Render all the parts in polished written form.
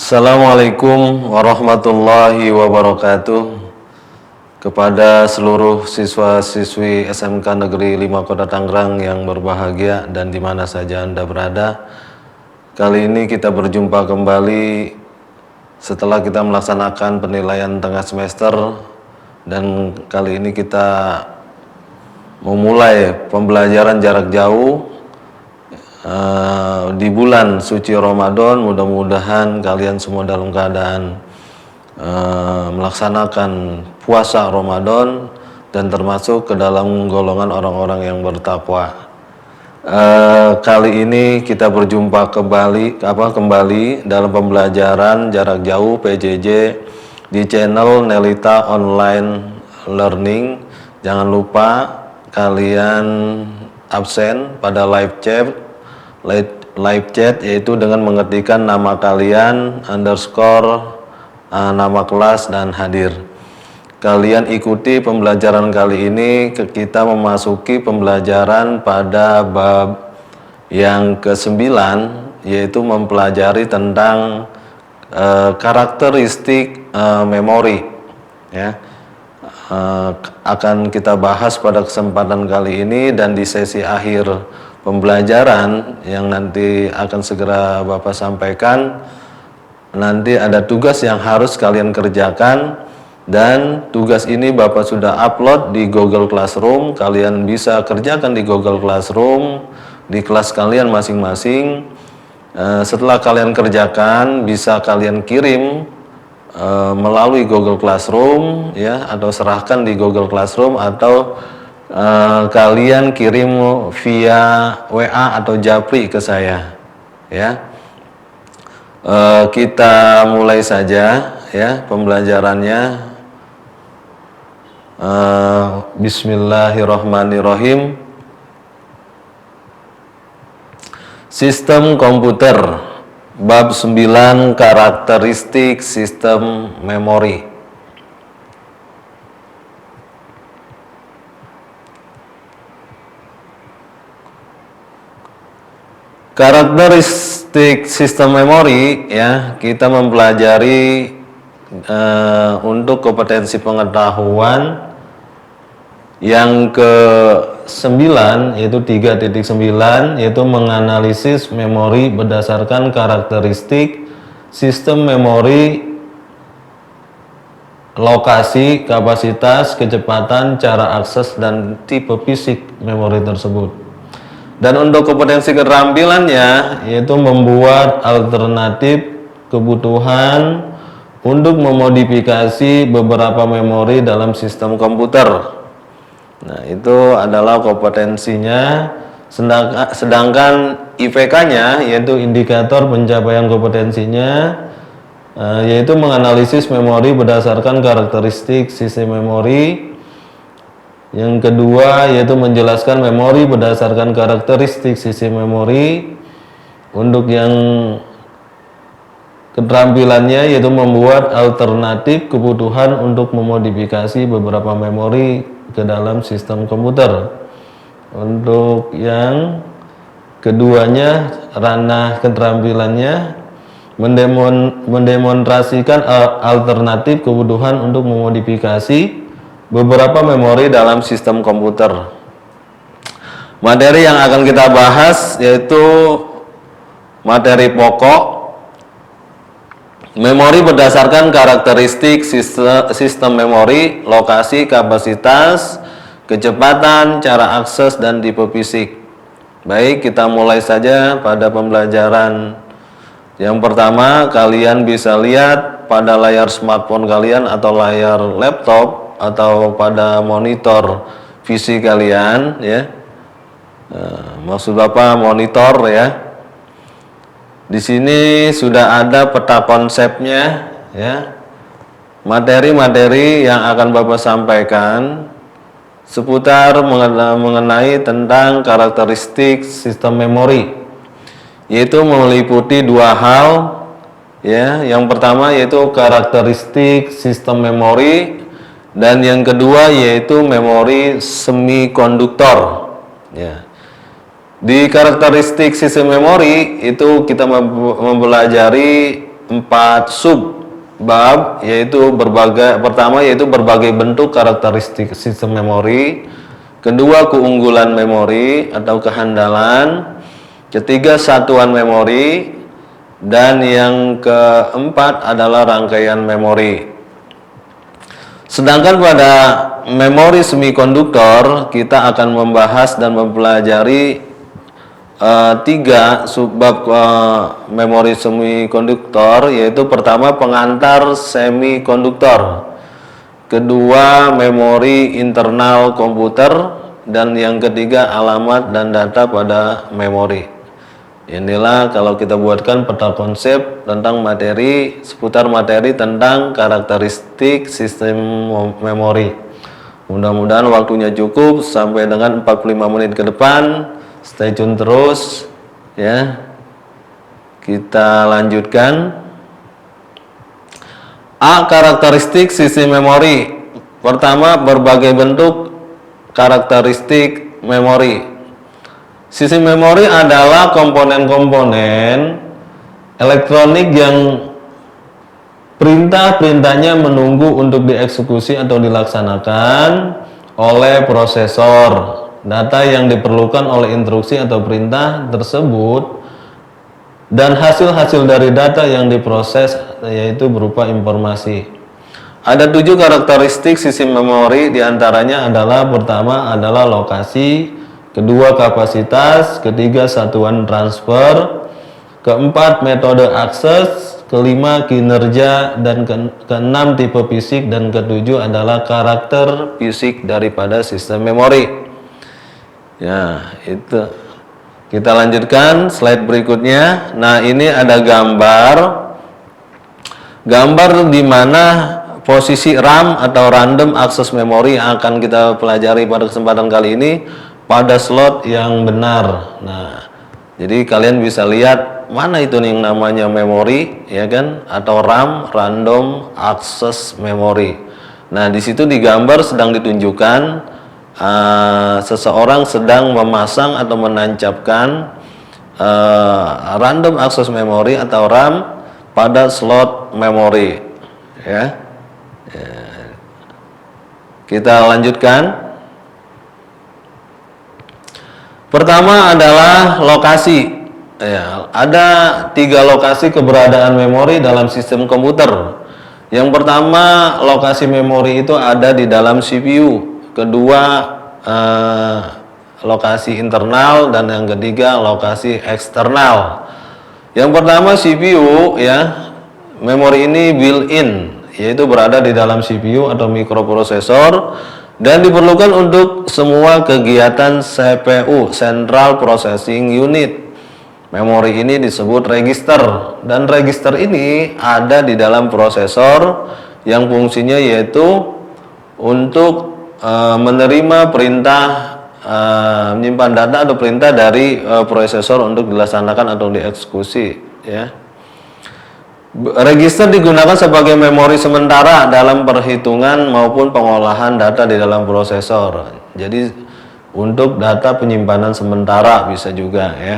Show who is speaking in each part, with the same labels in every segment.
Speaker 1: Assalamualaikum warahmatullahi wabarakatuh. Kepada seluruh siswa-siswi SMK Negeri 5 Kota Tangerang yang berbahagia dan di mana saja Anda berada. Kali ini kita berjumpa kembali setelah kita melaksanakan penilaian tengah semester, dan kali ini kita memulai pembelajaran jarak jauh di bulan suci Ramadan. Mudah-mudahan kalian semua dalam keadaan melaksanakan puasa Ramadan dan termasuk ke dalam golongan orang-orang yang bertakwa. Kali ini kita berjumpa kembali dalam pembelajaran jarak jauh PJJ di channel Nelita Online Learning. Jangan lupa kalian absen pada live chat, yaitu dengan mengetikkan nama kalian underscore nama kelas dan hadir. Kalian ikuti pembelajaran kali ini. Kita memasuki pembelajaran pada bab yang ke-9, yaitu mempelajari tentang karakteristik memori, ya. Akan kita bahas pada kesempatan kali ini, dan di sesi akhir pembelajaran yang nanti akan segera Bapak sampaikan, nanti ada tugas yang harus kalian kerjakan, dan tugas ini Bapak sudah upload di Google Classroom. Kalian bisa kerjakan di Google Classroom di kelas kalian masing-masing. Setelah kalian kerjakan, bisa kalian kirim melalui Google Classroom, ya, atau serahkan di Google Classroom, atau kalian kirim via WA atau Japri ke saya, ya. Kita mulai saja, ya, pembelajarannya. Bismillahirrahmanirrahim. Sistem komputer, bab 9, karakteristik sistem memori. Karakteristik sistem memori, ya, kita mempelajari untuk kompetensi pengetahuan yang ke-9, yaitu 3.9, yaitu menganalisis memori berdasarkan karakteristik sistem memori, lokasi, kapasitas, kecepatan, cara akses, dan tipe fisik memori tersebut. Dan untuk kompetensi keterampilannya, yaitu membuat alternatif kebutuhan untuk memodifikasi beberapa memori dalam sistem komputer. Nah, itu adalah kompetensinya. Sedangkan IPK-nya, yaitu indikator pencapaian kompetensinya, yaitu menganalisis memori berdasarkan karakteristik sistem memori. Yang kedua, yaitu menjelaskan memori berdasarkan karakteristik sistem memori. Untuk yang keterampilannya, yaitu membuat alternatif kebutuhan untuk memodifikasi beberapa memori ke dalam sistem komputer. Untuk yang keduanya, ranah keterampilannya mendemonstrasikan alternatif kebutuhan untuk memodifikasi beberapa memori dalam sistem komputer. Materi yang akan kita bahas yaitu materi pokok, memori berdasarkan karakteristik sistem memori, lokasi, kapasitas, kecepatan, cara akses, dan tipe fisik. Baik, kita mulai saja pada pembelajaran yang pertama. Kalian bisa lihat pada layar smartphone kalian atau layar laptop atau pada monitor PC kalian, ya. Maksud Bapak monitor, ya. Di sini sudah ada peta konsepnya, ya. Materi-materi yang akan Bapak sampaikan seputar mengenai tentang karakteristik sistem memori, yaitu meliputi dua hal, ya. Yang pertama yaitu karakteristik sistem memori, dan yang kedua yaitu memori semikonduktor, ya. Di karakteristik sistem memori itu kita mempelajari 4 subbab, yaitu pertama yaitu berbagai bentuk karakteristik sistem memori, kedua keunggulan memori atau kehandalan, ketiga satuan memori, dan yang keempat adalah rangkaian memori. Sedangkan pada memori semikonduktor kita akan membahas dan mempelajari 3 subbab memori semikonduktor, yaitu pertama pengantar semikonduktor, kedua memori internal komputer, dan yang ketiga alamat dan data pada memori. Inilah kalau kita buatkan peta konsep tentang materi, seputar materi tentang karakteristik sistem memori. Mudah-mudahan waktunya cukup sampai dengan 45 menit ke depan. Stay tune terus ya. Kita lanjutkan. A. Karakteristik sistem memori. Pertama, berbagai bentuk karakteristik memori. Sistem memori adalah komponen-komponen elektronik yang perintah-perintahnya menunggu untuk dieksekusi atau dilaksanakan oleh prosesor. Data yang diperlukan oleh instruksi atau perintah tersebut dan hasil-hasil dari data yang diproses, yaitu berupa informasi. Ada 7 karakteristik sistem memori, diantaranya adalah pertama adalah lokasi, kedua kapasitas, ketiga satuan transfer, keempat metode akses, kelima kinerja, dan keenam tipe fisik, dan ketujuh adalah karakter fisik daripada sistem memori. Ya, itu. Kita lanjutkan slide berikutnya. Nah, ini ada gambar di mana posisi RAM atau random access memory yang akan kita pelajari pada kesempatan kali ini pada slot yang benar. Nah, jadi kalian bisa lihat mana itu nih yang namanya memori, ya kan, atau RAM, random access memory. Nah, di situ di gambar sedang ditunjukkan seseorang sedang memasang atau menancapkan random access memory atau RAM pada slot memori, ya. Kita lanjutkan. Pertama adalah lokasi. Ya, ada 3 lokasi keberadaan memori dalam sistem komputer. Yang pertama, lokasi memori itu ada di dalam CPU. Kedua, lokasi internal, dan yang ketiga lokasi eksternal. Yang pertama CPU, ya. Memori ini built-in, yaitu berada di dalam CPU atau mikroprosesor dan diperlukan untuk semua kegiatan CPU, Central Processing Unit. Memori ini disebut register, dan register ini ada di dalam prosesor yang fungsinya yaitu untuk menerima perintah, menyimpan data atau perintah dari prosesor untuk dilaksanakan atau dieksekusi, ya. Register digunakan sebagai memori sementara dalam perhitungan maupun pengolahan data di dalam prosesor. Jadi untuk data penyimpanan sementara bisa juga, ya.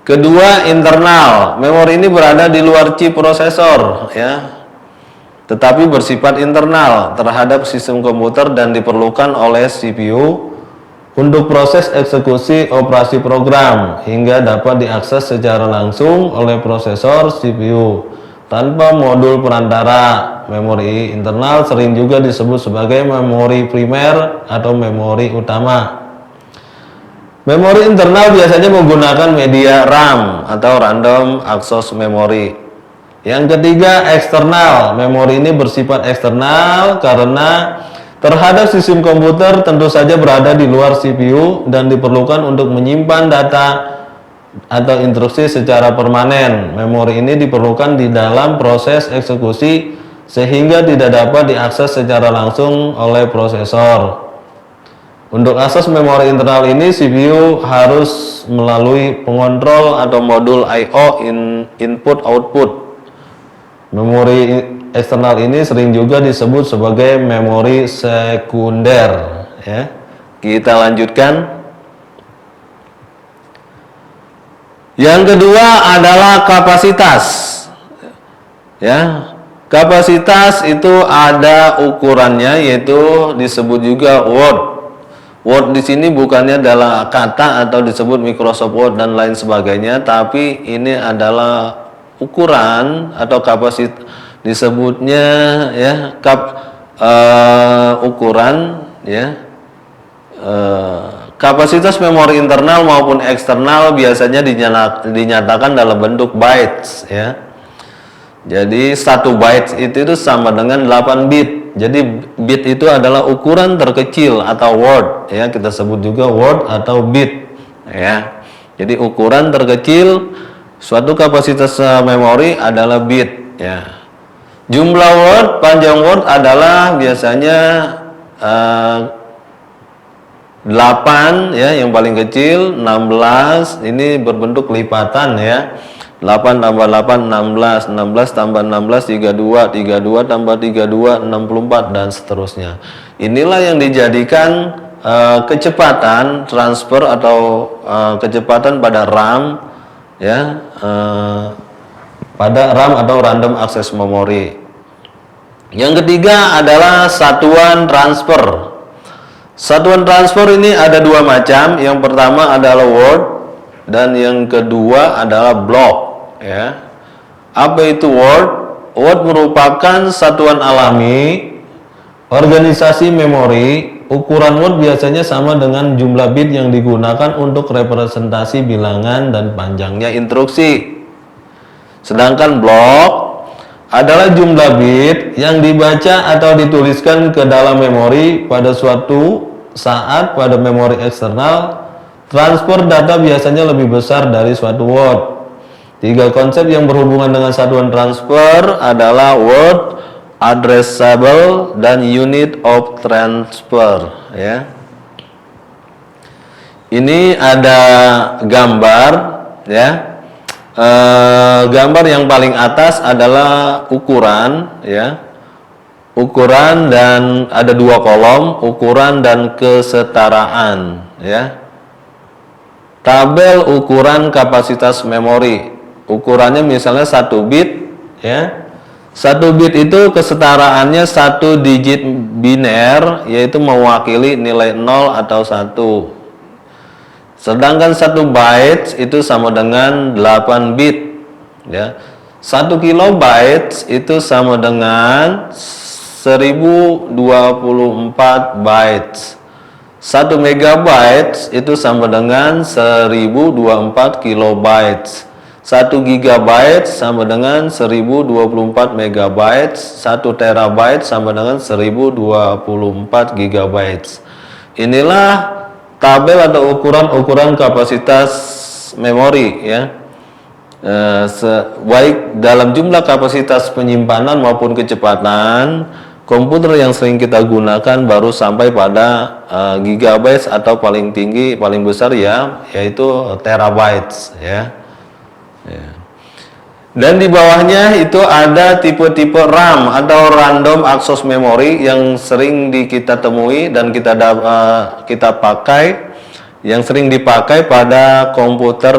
Speaker 1: Kedua, internal. Memori ini berada di luar chip prosesor, ya, tetapi bersifat internal terhadap sistem komputer dan diperlukan oleh CPU untuk proses eksekusi operasi program hingga dapat diakses secara langsung oleh prosesor CPU tanpa modul perantara. Memori internal sering juga disebut sebagai memori primer atau memori utama. Memori internal biasanya menggunakan media RAM atau random access memory. Yang ketiga, eksternal. Memori ini bersifat eksternal karena terhadap sistem komputer tentu saja berada di luar CPU dan diperlukan untuk menyimpan data atau instruksi secara permanen. Memori ini diperlukan di dalam proses eksekusi sehingga tidak dapat diakses secara langsung oleh prosesor. Untuk akses memori internal ini, CPU harus melalui pengontrol atau modul I/O input-output. Memori eksternal ini sering juga disebut sebagai memori sekunder, ya. Kita lanjutkan. Yang kedua adalah kapasitas. Ya, kapasitas itu ada ukurannya, yaitu disebut juga Word. Word di sini bukannya adalah kata atau disebut Microsoft Word dan lain sebagainya, tapi ini adalah ukuran atau kapasitas, disebutnya ya ukuran ya. Kapasitas memori internal maupun eksternal biasanya dinyatakan dalam bentuk bytes ya. Jadi 1 bytes itu sama dengan 8 bit. Jadi bit itu adalah ukuran terkecil atau word ya, kita sebut juga word atau bit ya. Jadi ukuran terkecil suatu kapasitas memori adalah bit ya. Jumlah word, panjang word adalah biasanya 8 ya, yang paling kecil 16, ini berbentuk lipatan ya. 8 tambah 8 16, 16 tambah 16 32, 32 tambah 32 64 dan seterusnya. Inilah yang dijadikan kecepatan transfer atau kecepatan pada RAM ya, pada RAM atau random access memory. Yang ketiga adalah satuan transfer. Satuan transfer ini ada 2 macam. Yang pertama adalah word dan yang kedua adalah block ya. Apa itu word? Word merupakan satuan alami organisasi memori. Ukuran word biasanya sama dengan jumlah bit yang digunakan untuk representasi bilangan dan panjangnya instruksi. Sedangkan block adalah jumlah bit yang dibaca atau dituliskan ke dalam memori pada suatu saat. Pada memori eksternal, transfer data biasanya lebih besar dari suatu word. 3 konsep yang berhubungan dengan satuan transfer adalah word, addressable, dan unit of transfer ya. Ini ada gambar ya. Gambar yang paling atas adalah ukuran ya. Ukuran dan ada 2 kolom, ukuran dan kesetaraan ya. Tabel ukuran kapasitas memori. Ukurannya misalnya 1 bit ya. 1 bit itu kesetaraannya 1 digit biner, yaitu mewakili nilai 0 atau 1. Sedangkan 1 bytes itu sama dengan 8 bit ya. 1 kilobytes itu sama dengan 1024 bytes. 1 megabytes itu sama dengan 1024 kilobytes. 1 gigabyte sama dengan 1024 megabytes. 1 terabyte sama dengan 1024 gigabytes. Inilah tabel atau ukuran kapasitas memori ya. Baik dalam jumlah kapasitas penyimpanan maupun kecepatan, komputer yang sering kita gunakan baru sampai pada gigabytes atau paling tinggi, paling besar ya, yaitu terabytes ya. Dan di bawahnya itu ada tipe-tipe RAM atau random access memory yang sering kita temui dan kita pakai, yang sering dipakai pada komputer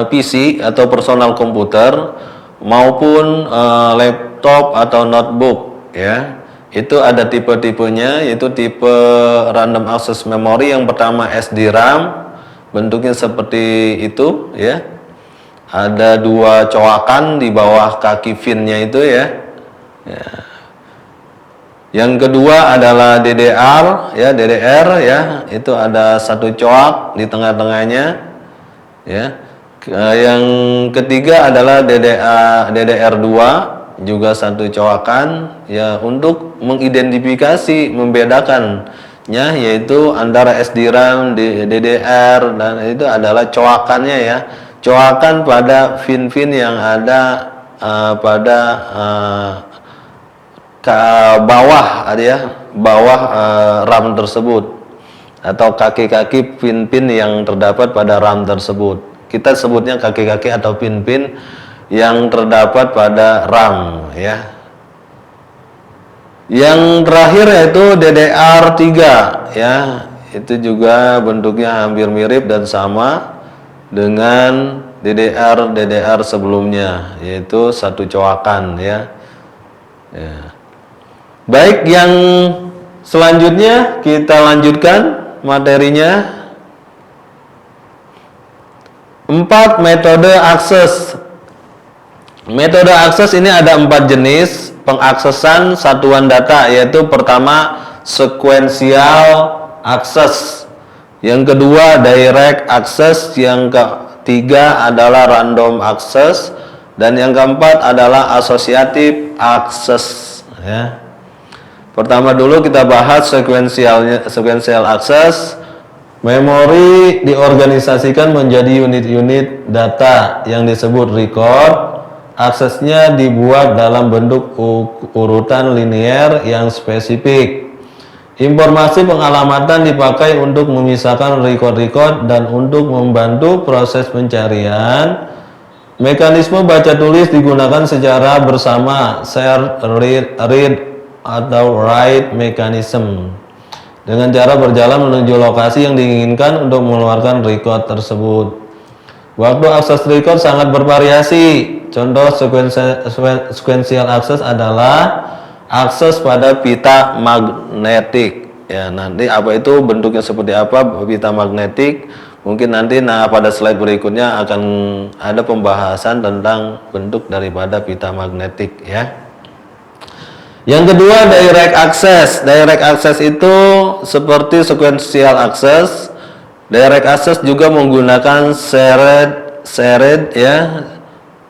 Speaker 1: PC atau personal komputer maupun laptop atau notebook ya. Itu ada tipe-tipenya, yaitu tipe random access memory. Yang pertama SDRAM, bentuknya seperti itu ya. Ada 2 coakan di bawah kaki pinnya itu ya. Yang kedua adalah DDR ya, itu ada 1 coak di tengah-tengahnya ya. Yang ketiga adalah DDR2, juga 1 coakan ya, untuk mengidentifikasi, membedakannya, yaitu antara SDRAM, DDR, dan itu adalah coakannya ya. Coakan pada pin-pin yang ada pada ke bawah bawah RAM tersebut, atau kaki-kaki pin-pin yang terdapat pada RAM tersebut. Kita sebutnya kaki-kaki atau pin-pin yang terdapat pada RAM ya. Yang terakhir yaitu DDR3 ya. Itu juga bentuknya hampir mirip dan sama dengan DDR sebelumnya, yaitu satu coakan ya. Baik, yang selanjutnya kita lanjutkan materinya. 4 metode akses. Metode akses ini ada 4 jenis pengaksesan satuan data, yaitu pertama sequential access, yang kedua direct access, yang ketiga adalah random access, dan yang keempat adalah associative access ya. Pertama dulu kita bahas sequential access. Memori diorganisasikan menjadi unit-unit data yang disebut record. Aksesnya dibuat dalam bentuk urutan linear yang spesifik. Informasi pengalamatan dipakai untuk memisahkan record-record dan untuk membantu proses pencarian. Mekanisme baca tulis digunakan secara bersama, share, read atau write mechanism, dengan cara berjalan menuju lokasi yang diinginkan untuk mengeluarkan record tersebut. Waktu akses record sangat bervariasi. Contoh sequential access adalah akses pada pita magnetik. Ya, nanti apa itu bentuknya seperti apa pita magnetik? Mungkin nanti pada slide berikutnya akan ada pembahasan tentang bentuk daripada pita magnetik ya. Yang kedua direct access. Direct access itu seperti sequential access. Direct access juga menggunakan shared ya,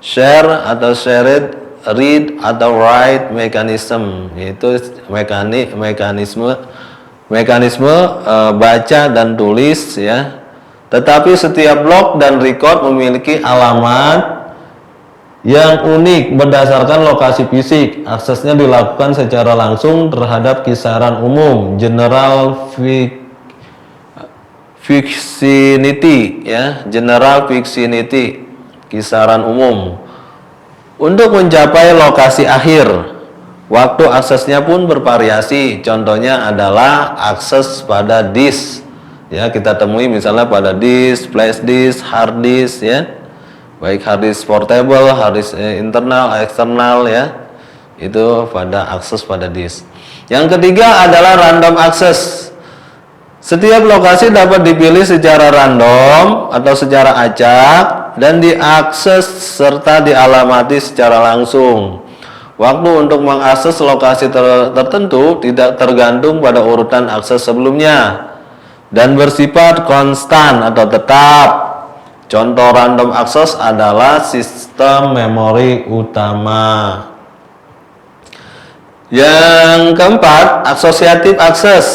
Speaker 1: share atau shared, read atau write mechanism, yaitu mekanisme baca dan tulis ya. Tetapi setiap block dan record memiliki alamat yang unik berdasarkan lokasi fisik. Aksesnya dilakukan secara langsung terhadap kisaran umum, general vicinity ya, general vicinity, kisaran umum. Untuk mencapai lokasi akhir, waktu aksesnya pun bervariasi. Contohnya adalah akses pada disk ya, kita temui misalnya pada disk, flash disk, hard disk ya. Baik hard disk portable, hard disk internal, eksternal ya, itu pada akses pada disk. Yang ketiga adalah random access. Setiap lokasi dapat dipilih secara random atau secara acak dan diakses serta dialamati secara langsung. Waktu untuk mengakses lokasi tertentu tidak tergantung pada urutan akses sebelumnya dan bersifat konstan atau tetap. Contoh random access adalah sistem memori utama. Yang keempat, associative access.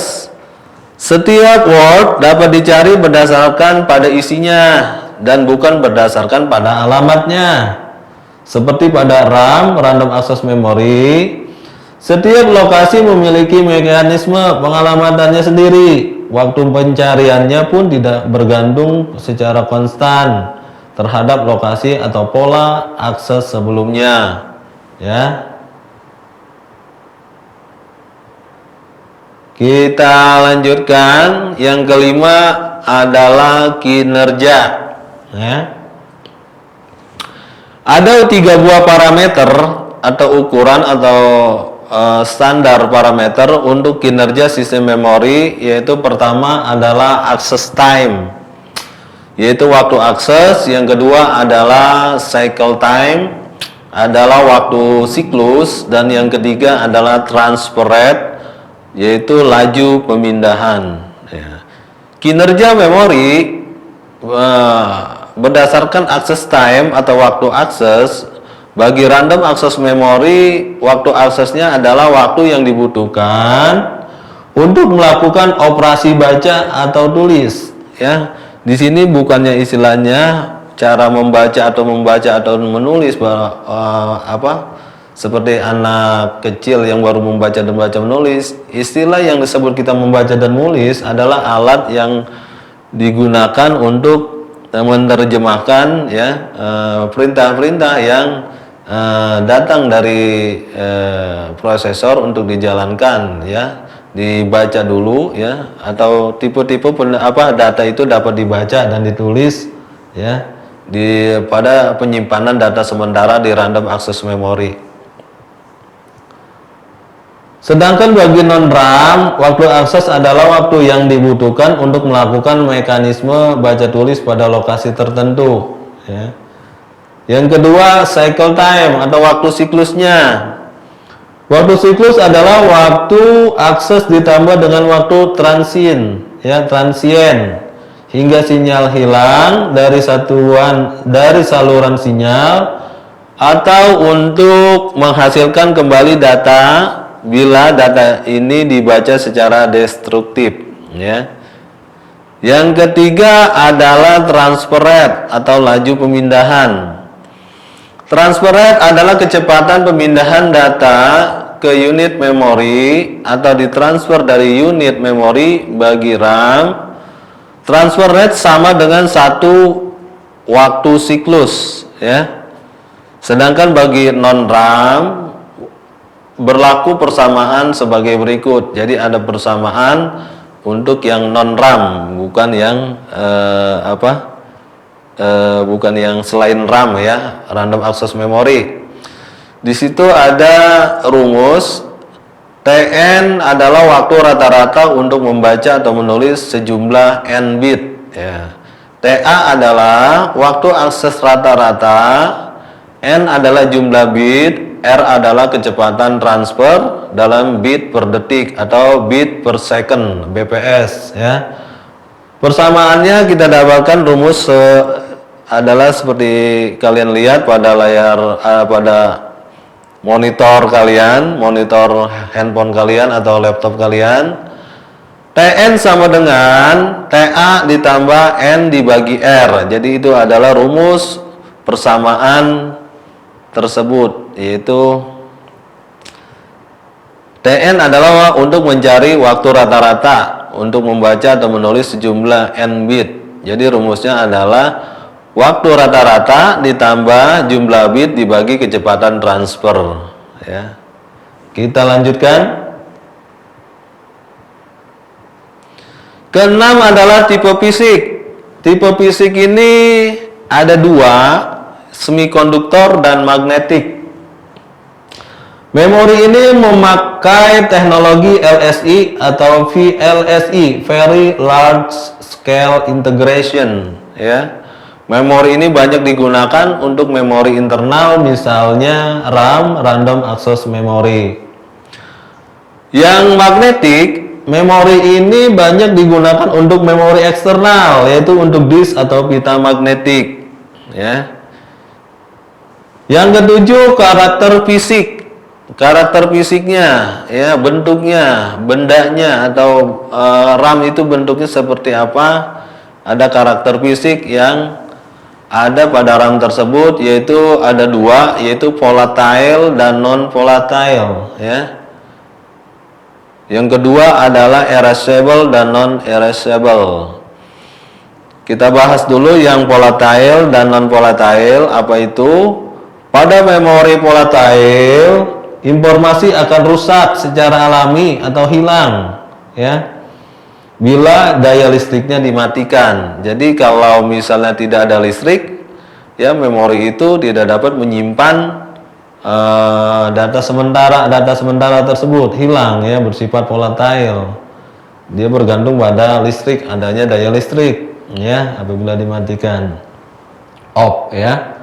Speaker 1: Setiap word dapat dicari berdasarkan pada isinya dan bukan berdasarkan pada alamatnya. Seperti pada RAM, random access memory, setiap lokasi memiliki mekanisme pengalamatannya sendiri. Waktu pencariannya pun tidak bergantung secara konstan terhadap lokasi atau pola akses sebelumnya ya. Kita lanjutkan. Yang kelima adalah kinerja ya. Ada 3 buah parameter atau ukuran atau standar parameter untuk kinerja sistem memori, yaitu pertama adalah access time, yaitu waktu akses. Yang kedua adalah cycle time, adalah waktu siklus, dan yang ketiga adalah transfer rate, yaitu laju pemindahan ya. Kinerja memori berdasarkan access time atau waktu akses. Bagi random access memory, waktu aksesnya adalah waktu yang dibutuhkan untuk melakukan operasi baca atau tulis ya. Di sini bukannya istilahnya cara membaca atau menulis seperti anak kecil yang baru membaca dan menulis. Istilah yang disebut kita membaca dan menulis adalah alat yang digunakan untuk menerjemahkan ya perintah-perintah yang datang dari prosesor untuk dijalankan ya, dibaca dulu ya, atau tipe-tipe data itu dapat dibaca dan ditulis ya pada penyimpanan data sementara di random access memory. Sedangkan bagi non-RAM, waktu akses adalah waktu yang dibutuhkan untuk melakukan mekanisme baca tulis pada lokasi tertentu. Ya. Yang kedua, cycle time atau waktu siklusnya. Waktu siklus adalah waktu akses ditambah dengan waktu transient, ya, transient, hingga sinyal hilang dari saluran sinyal atau untuk menghasilkan kembali data bila data ini dibaca secara destruktif, ya. Yang ketiga adalah transfer rate atau laju pemindahan. Transfer rate adalah kecepatan pemindahan data ke unit memori atau ditransfer dari unit memori bagi RAM. Transfer rate sama dengan satu waktu siklus, ya. Sedangkan bagi non-RAM berlaku persamaan sebagai berikut. Jadi ada persamaan untuk yang non-RAM, bukan yang bukan yang selain RAM, ya, random access memory. Di situ ada rumus TN adalah waktu rata-rata untuk membaca atau menulis sejumlah N bit, ya. TA adalah waktu akses rata-rata, N adalah jumlah bit, R adalah kecepatan transfer dalam bit per detik atau bit per second, BPS, ya. Persamaannya kita dapatkan rumus adalah seperti kalian lihat pada layar pada monitor kalian, monitor handphone kalian atau laptop kalian. TN sama dengan TA ditambah N dibagi R. Jadi itu adalah rumus persamaan tersebut, yaitu TN adalah untuk mencari waktu rata-rata untuk membaca atau menulis sejumlah N bit. Jadi rumusnya adalah waktu rata-rata ditambah jumlah bit dibagi kecepatan transfer, ya. Kita lanjutkan. Keenam adalah tipe fisik. Tipe fisik ini ada dua, semikonduktor dan magnetik. Memori ini memakai teknologi LSI atau VLSI, Very Large Scale Integration, ya. Memori ini banyak digunakan untuk memori internal, misalnya RAM, Random Access Memory. Yang magnetik, memori ini banyak digunakan untuk memori eksternal, yaitu untuk disk atau pita magnetik, ya. Yang ketujuh, karakter fisik. Karakter fisiknya, ya, bentuknya, bendanya atau RAM itu bentuknya seperti apa? Ada karakter fisik yang ada pada RAM tersebut, yaitu ada dua, yaitu volatile dan non volatile, ya. Yang kedua adalah erasable dan non erasable. Kita bahas dulu yang volatile dan non volatile. Apa itu? Pada memori volatile, informasi akan rusak secara alami atau hilang, ya, bila daya listriknya dimatikan. Jadi kalau misalnya tidak ada listrik, ya, memori itu tidak dapat menyimpan data sementara tersebut, hilang, ya, bersifat volatile. Dia bergantung pada listrik, adanya daya listrik, ya, apabila dimatikan, off, ya.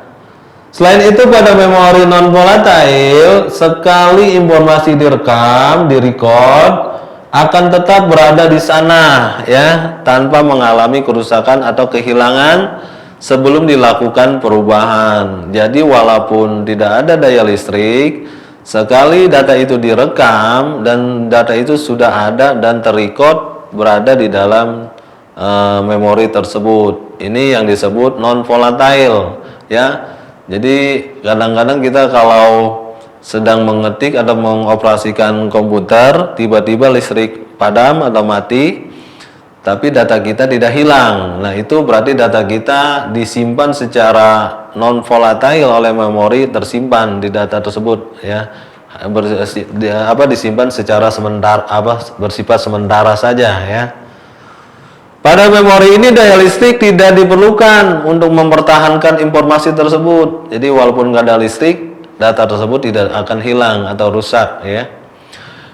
Speaker 1: Selain itu, pada memori non volatile, sekali informasi direkam, direcord, akan tetap berada di sana, ya, tanpa mengalami kerusakan atau kehilangan sebelum dilakukan perubahan. Jadi walaupun tidak ada daya listrik, sekali data itu direkam dan data itu sudah ada dan terrecord berada di dalam memori tersebut. Ini yang disebut non volatile, ya. Jadi kadang-kadang kita kalau sedang mengetik atau mengoperasikan komputer, tiba-tiba listrik padam atau mati, tapi data kita tidak hilang. Nah, itu berarti data kita disimpan secara non volatile oleh memori, tersimpan di data tersebut, ya. Disimpan secara sementara, bersifat sementara saja, ya. Pada memori ini daya listrik tidak diperlukan untuk mempertahankan informasi tersebut. Jadi walaupun nggak ada listrik, data tersebut tidak akan hilang atau rusak ya.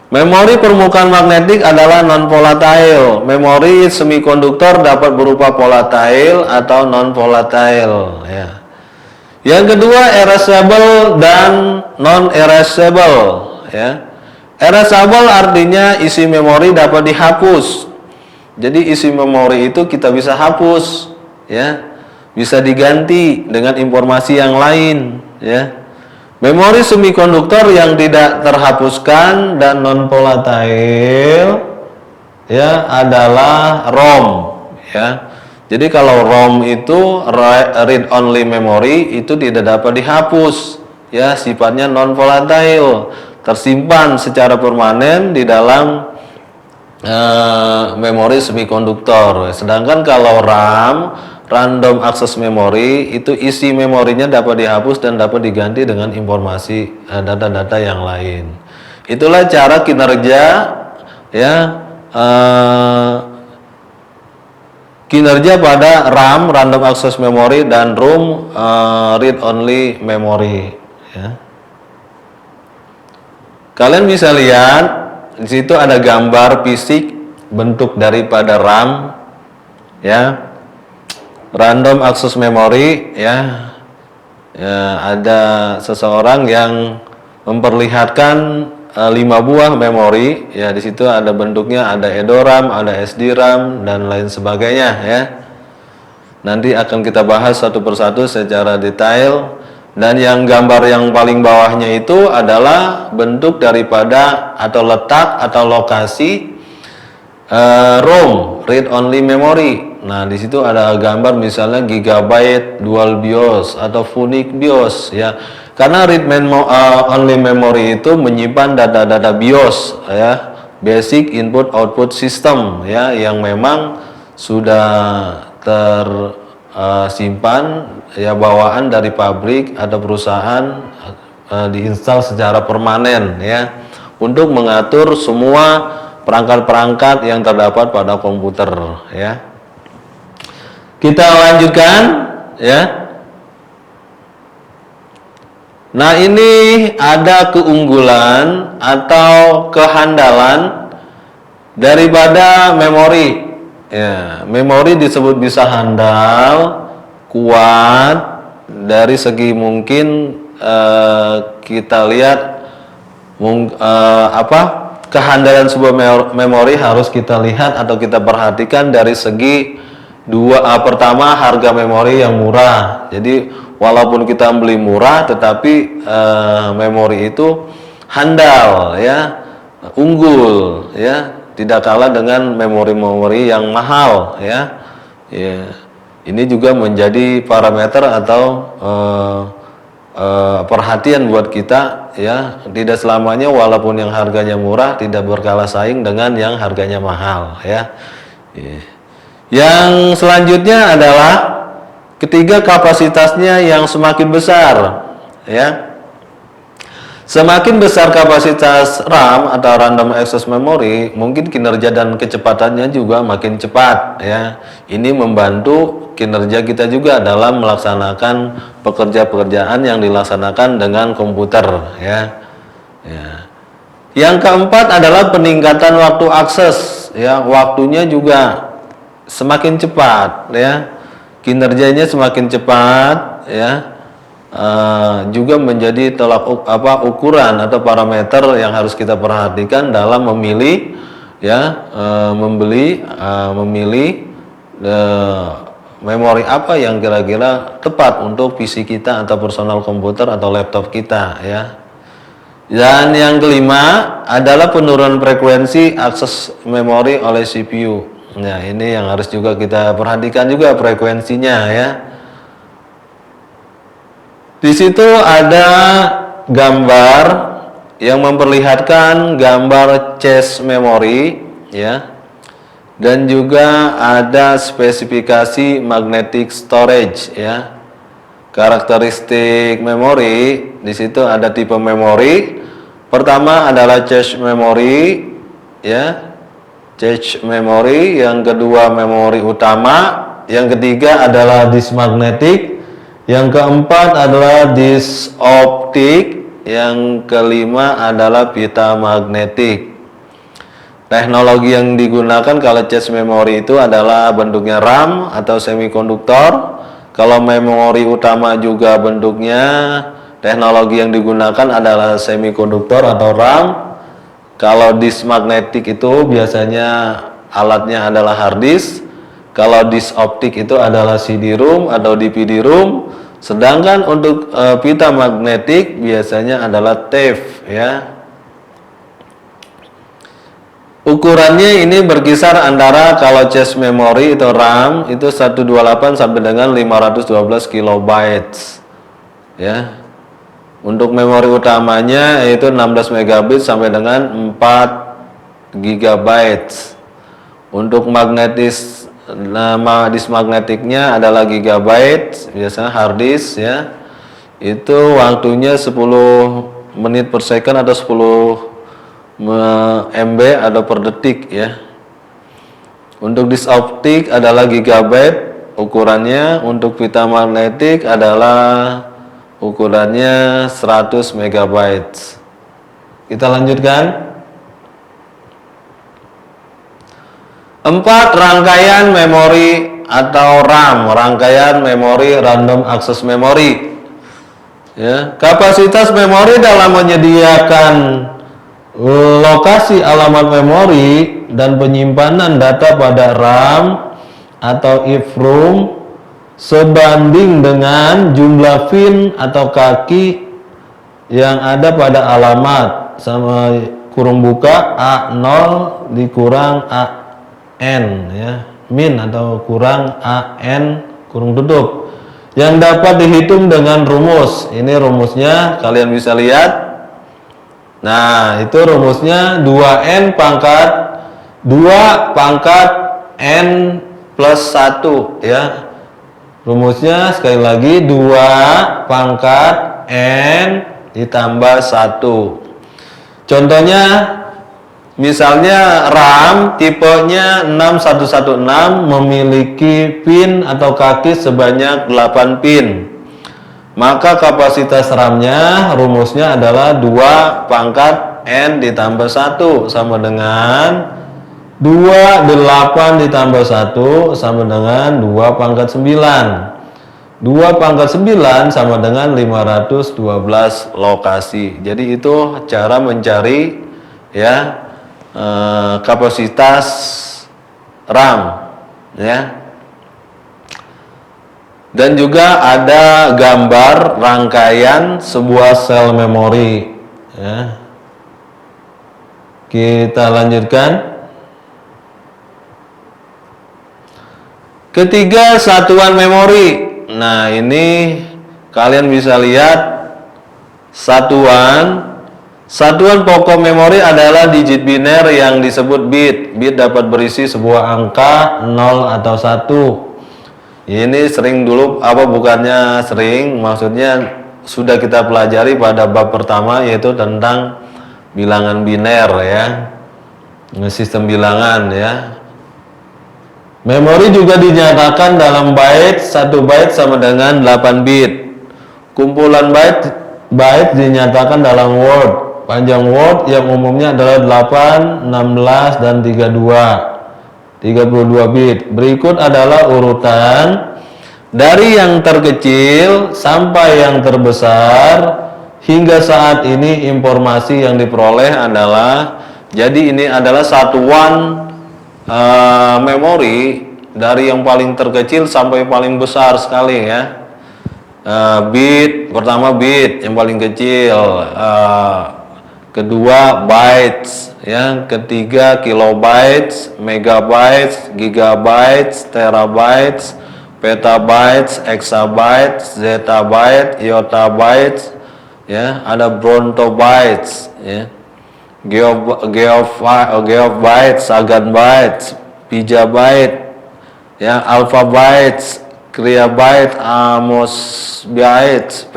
Speaker 1: Memori permukaan magnetik adalah non-volatile. Memori semikonduktor dapat berupa volatile atau non-volatile ya. Yang kedua, erasable dan non-erasable ya. Erasable artinya isi memori dapat dihapus. Jadi isi memori itu kita bisa hapus ya. Bisa diganti dengan informasi yang lain ya. Memori semikonduktor yang tidak terhapuskan dan non volatile ya adalah ROM ya. Jadi kalau ROM itu read only memory itu tidak dapat dihapus ya, sifatnya non volatile, tersimpan secara permanen di dalam memori semikonduktor. Sedangkan kalau RAM, random access memory, itu isi memorinya dapat dihapus dan dapat diganti dengan informasi data-data yang lain. Itulah cara kinerja ya, kinerja pada RAM, random access memory, dan ROM, read only memory ya. Kalian bisa lihat di situ ada gambar fisik bentuk daripada RAM ya, random access memory ya. Ada seseorang yang memperlihatkan 5 buah memori ya. Di situ ada bentuknya, ada EDORAM, ada SDRAM dan lain sebagainya ya. Nanti akan kita bahas satu persatu secara detail. Dan yang gambar yang paling bawahnya itu adalah bentuk daripada atau letak atau lokasi ROM, read only memory. Nah, di situ ada gambar misalnya gigabyte dual BIOS atau Funix BIOS ya. Karena read only memory itu menyimpan data-data BIOS ya, basic input output system ya, yang memang sudah tersimpan ya, bawaan dari pabrik atau perusahaan, diinstal secara permanen ya, untuk mengatur semua perangkat-perangkat yang terdapat pada komputer ya. Kita lanjutkan ya. Nah, ini ada keunggulan atau kehandalan daripada memori ya. Memori disebut bisa handal, kuat dari segi mungkin kita lihat kehandalan sebuah memori harus kita lihat atau kita perhatikan dari segi pertama, harga memori yang murah. Jadi walaupun kita beli murah, tetapi memori itu handal ya, unggul ya, tidak kalah dengan memori-memori yang mahal ya. Ini juga menjadi parameter atau perhatian buat kita ya. Tidak selamanya walaupun yang harganya murah tidak berkalah saing dengan yang harganya mahal ya. Yang selanjutnya adalah ketiga, kapasitasnya yang semakin besar ya. Semakin besar kapasitas RAM atau random access memory, mungkin kinerja dan kecepatannya juga makin cepat ya. Ini membantu kinerja kita juga dalam melaksanakan pekerjaan yang dilaksanakan dengan komputer ya. Yang keempat adalah peningkatan waktu akses ya. Waktunya juga semakin cepat ya. Kinerjanya semakin cepat ya. Juga menjadi ukuran atau parameter yang harus kita perhatikan dalam memilih ya, memilih memori apa yang kira-kira tepat untuk PC kita atau personal komputer atau laptop kita ya. Dan yang kelima adalah penurunan frekuensi akses memori oleh CPU. Nah, ini yang harus juga kita perhatikan juga frekuensinya ya. Di situ ada gambar yang memperlihatkan gambar cache memory ya. Dan juga ada spesifikasi magnetic storage ya. Karakteristik memori, di situ ada tipe memori. Pertama adalah cache memory ya. cache memory, yang kedua memori utama, yang ketiga adalah disk magnetik, yang keempat adalah disk optik, yang kelima adalah pita magnetik. Teknologi yang digunakan kalau cache memory itu adalah bentuknya RAM atau semikonduktor. Kalau memori utama juga bentuknya, teknologi yang digunakan adalah semikonduktor atau RAM. Kalau disk magnetik itu biasanya alatnya adalah hard disk. Kalau disk optik itu adalah CD-ROM atau DVD-ROM. Sedangkan untuk pita magnetik biasanya adalah tape ya. Ukurannya ini berkisar antara kalau cache memory atau RAM itu 128 sampai dengan 512 kilobytes ya. Untuk memori utamanya yaitu 16 megabit sampai dengan 4 gigabytes. Untuk magnetis, nama disk magnetiknya adalah gigabyte, biasanya hard disk ya. Itu waktunya 10 menit per second atau 10 MB atau per detik ya. Untuk disk optik adalah gigabyte ukurannya. Untuk pita magnetik adalah ukurannya 100 megabytes. Kita lanjutkan. 4. Rangkaian memori atau RAM, rangkaian memori random access memory ya. Kapasitas memori dalam menyediakan lokasi alamat memori dan penyimpanan data pada RAM atau EEPROM sebanding dengan jumlah pin atau kaki yang ada pada alamat, sama kurung buka A0 dikurang AN ya, min atau kurang AN kurung tutup, yang dapat dihitung dengan rumus. Ini rumusnya kalian bisa lihat. Nah, itu rumusnya 2N pangkat 2 pangkat N plus 1 ya. Rumusnya sekali lagi 2 pangkat N ditambah 1. Contohnya misalnya RAM tipenya 6116 memiliki pin atau kaki sebanyak 8 pin. Maka kapasitas RAM-nya rumusnya adalah 2 pangkat N ditambah 1 sama dengan 28 ditambah 1 sama dengan 2 pangkat 9. 2 pangkat 9 sama dengan 512 lokasi. Jadi itu cara mencari ya kapasitas RAM ya. Dan juga ada gambar rangkaian sebuah sel memori ya. Kita lanjutkan. Ketiga, satuan memori. Nah, ini kalian bisa lihat satuan pokok memori adalah digit biner yang disebut bit. Bit dapat berisi sebuah angka 0 atau 1. Ini sering dulu, bukannya sering, maksudnya sudah kita pelajari pada bab pertama, yaitu tentang bilangan biner ya, sistem bilangan ya. Memori juga dinyatakan dalam byte. 1 byte sama dengan 8 bit. Kumpulan byte dinyatakan dalam word. Panjang word yang umumnya adalah 8, 16, dan 32 bit. Berikut adalah urutan dari yang terkecil sampai yang terbesar. Hingga saat ini informasi yang diperoleh adalah, jadi ini adalah satuan memori dari yang paling terkecil sampai paling besar sekali ya. Bit, pertama bit yang paling kecil, kedua bytes, yang ketiga kilobytes, megabytes, gigabytes, terabytes, petabytes, exabytes, zettabyte, yottabytes, ya, ada brontobytes, ya, geobytes, saganbytes, pijabyte, ya, alphabytes, kriabyte, amosbytes,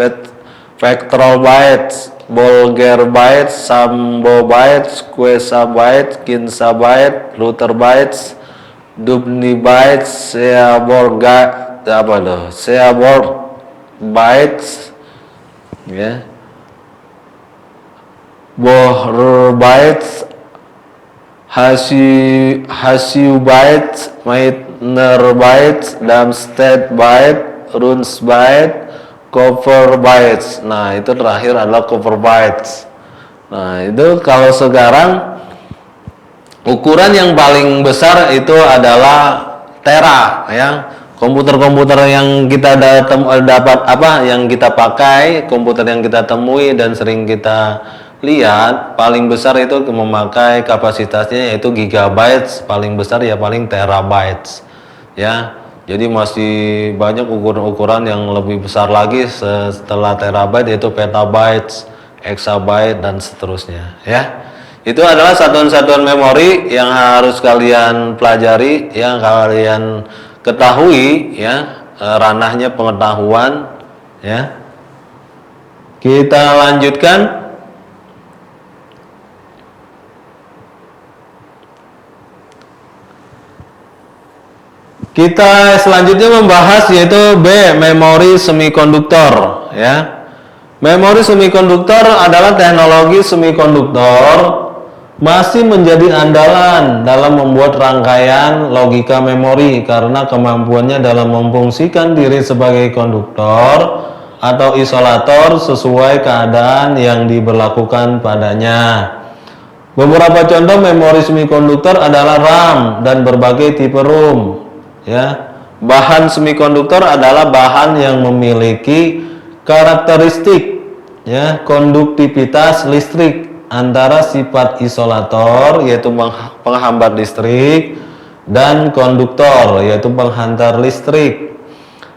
Speaker 1: vectorbytes, Bolger bytes, Sambo bytes, Quesa bytes, Kinsa bytes, Luther bytes, Dubni bytes, Seaborg bytes, ya, Bohr bytes, Hasiu bytes, Meitner bytes, Darmstadt bytes, Runs bytes, cover bytes. Nah, itu terakhir adalah cover bytes. Nah, itu kalau sekarang ukuran yang paling besar itu adalah tera, ya. Komputer-komputer yang kita dapat yang kita pakai, komputer yang kita temui dan sering kita lihat, paling besar itu memakai kapasitasnya yaitu gigabytes, paling besar ya paling terabytes. Ya. Jadi masih banyak ukuran-ukuran yang lebih besar lagi setelah terabyte, yaitu petabytes, exabyte, dan seterusnya. Ya, itu adalah satuan-satuan memori yang harus kalian pelajari, yang kalian ketahui, ya, ranahnya pengetahuan. Ya, kita lanjutkan. Kita selanjutnya membahas yaitu B, memori semikonduktor, ya. Memori semikonduktor adalah teknologi semikonduktor masih menjadi andalan dalam membuat rangkaian logika memori karena kemampuannya dalam memfungsikan diri sebagai konduktor atau isolator sesuai keadaan yang diberlakukan padanya. Beberapa contoh memori semikonduktor adalah RAM dan berbagai tipe ROM. Ya, bahan semikonduktor adalah bahan yang memiliki karakteristik, ya, konduktivitas listrik antara sifat isolator yaitu penghambat listrik dan konduktor yaitu penghantar listrik,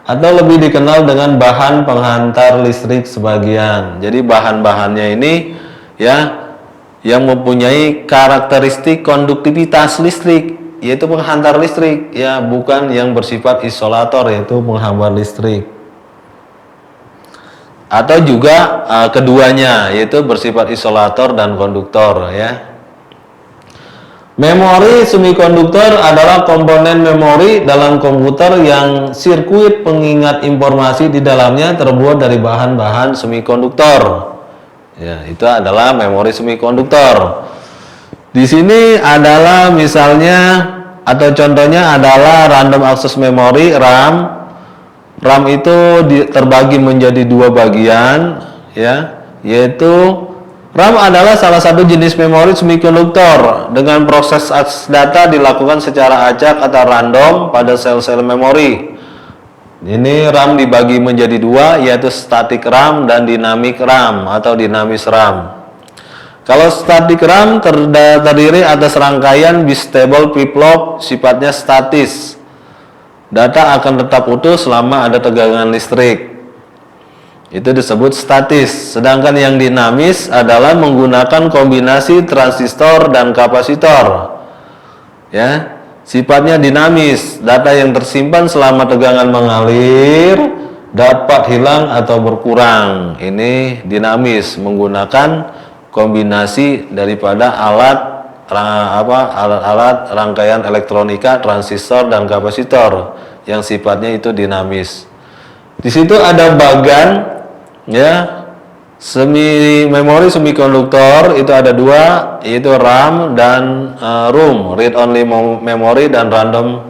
Speaker 1: atau lebih dikenal dengan bahan penghantar listrik sebagian. Jadi bahan-bahannya ini, ya, yang mempunyai karakteristik konduktivitas listrik yaitu penghantar listrik, ya, bukan yang bersifat isolator yaitu penghambat listrik, atau juga keduanya yaitu bersifat isolator dan konduktor, ya. Memori semikonduktor adalah komponen memori dalam komputer yang sirkuit pengingat informasi di dalamnya terbuat dari bahan-bahan semikonduktor. Ya, itu adalah memori semikonduktor. Di sini adalah misalnya atau contohnya adalah random access memory RAM. RAM itu terbagi menjadi dua bagian, ya, yaitu RAM adalah salah satu jenis memori semikonduktor dengan proses akses data dilakukan secara acak atau random pada sel-sel memori. Ini RAM dibagi menjadi dua, yaitu static RAM dan dynamic RAM atau dinamis RAM. Kalau static RAM terdiri atas rangkaian bistable flip-flop sifatnya statis. Data akan tetap utuh selama ada tegangan listrik. Itu disebut statis. Sedangkan yang dinamis adalah menggunakan kombinasi transistor dan kapasitor. Ya, sifatnya dinamis. Data yang tersimpan selama tegangan mengalir dapat hilang atau berkurang. Ini dinamis, menggunakan kombinasi daripada alat-alat rangkaian elektronika, transistor dan kapasitor yang sifatnya itu dinamis. Di situ ada bagan, ya, memori semikonduktor itu ada dua, yaitu RAM dan ROM, read only memory, dan random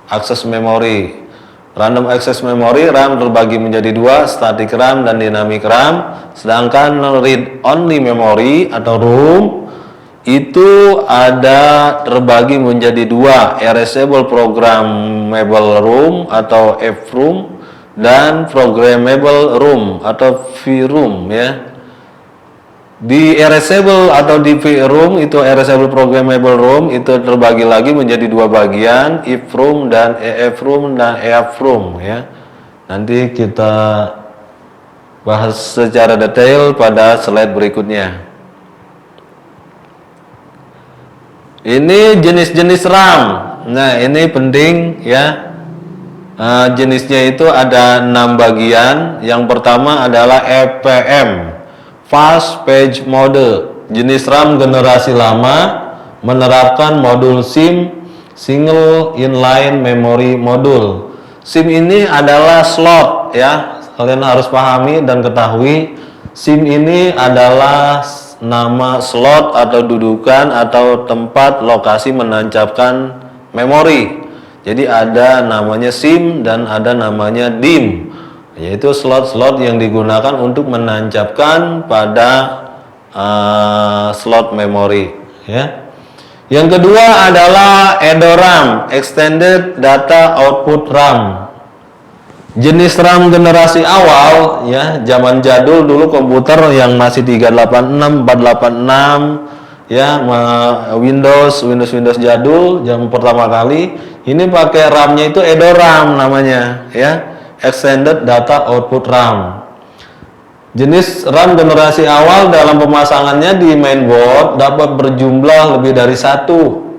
Speaker 1: access memory. Random access memory RAM terbagi menjadi dua, static RAM dan dynamic RAM. Sedangkan read only memory atau ROM itu ada terbagi menjadi dua, erasable programmable ROM atau EEPROM dan programmable ROM atau VROM, ya. Di erasable atau di VROM itu erasable programmable ROM itu terbagi lagi menjadi dua bagian, EEPROM dan EEPROM dan EAPROM, ya. Nanti kita bahas secara detail pada slide berikutnya. Ini jenis-jenis RAM. Nah, ini penting, ya. Jenisnya itu ada 6 bagian. Yang pertama adalah EPM, Fast Page Mode. Jenis RAM generasi lama menerapkan modul SIM, Single Inline Memory Module. SIM ini adalah slot ya. Kalian harus pahami dan ketahui, SIM ini adalah nama slot atau dudukan atau tempat lokasi menancapkan memori. Jadi ada namanya SIM dan ada namanya DIM, yaitu slot-slot yang digunakan untuk menancapkan pada slot memori ya. Yang kedua adalah EDORAM, Extended Data Output RAM. Jenis RAM generasi awal ya, zaman jadul dulu komputer yang masih 386, 486 ya, Windows jadul yang pertama kali ini pakai RAM-nya itu EDORAM namanya ya, Extended Data Output RAM. Jenis RAM generasi awal dalam pemasangannya di mainboard dapat berjumlah lebih dari satu,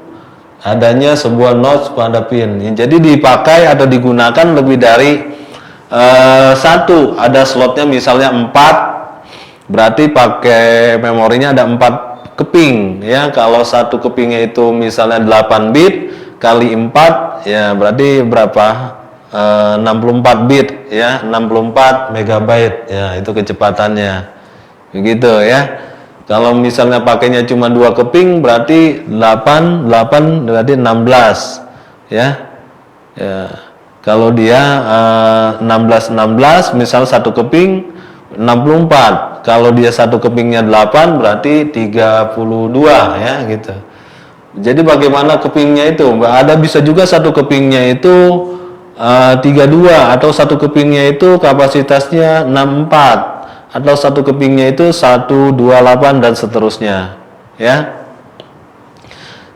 Speaker 1: adanya sebuah notch pada pin. Jadi dipakai atau digunakan lebih dari satu, ada slotnya misalnya 4, berarti pakai memorinya ada 4 keping ya. Kalau satu kepingnya itu misalnya 8 bit kali 4 ya, berarti berapa? 64 bit ya, 64 megabyte ya, itu kecepatannya begitu ya. Kalau misalnya pakainya cuma 2 keping berarti 8 berarti 16 ya. Ya, kalau dia 16 misal satu keping 64, kalau dia satu kepingnya 8 berarti 32 ya gitu. Jadi bagaimana kepingnya itu? Ada bisa juga satu kepingnya itu 32, atau satu kepingnya itu kapasitasnya 64, atau satu kepingnya itu 128 dan seterusnya ya.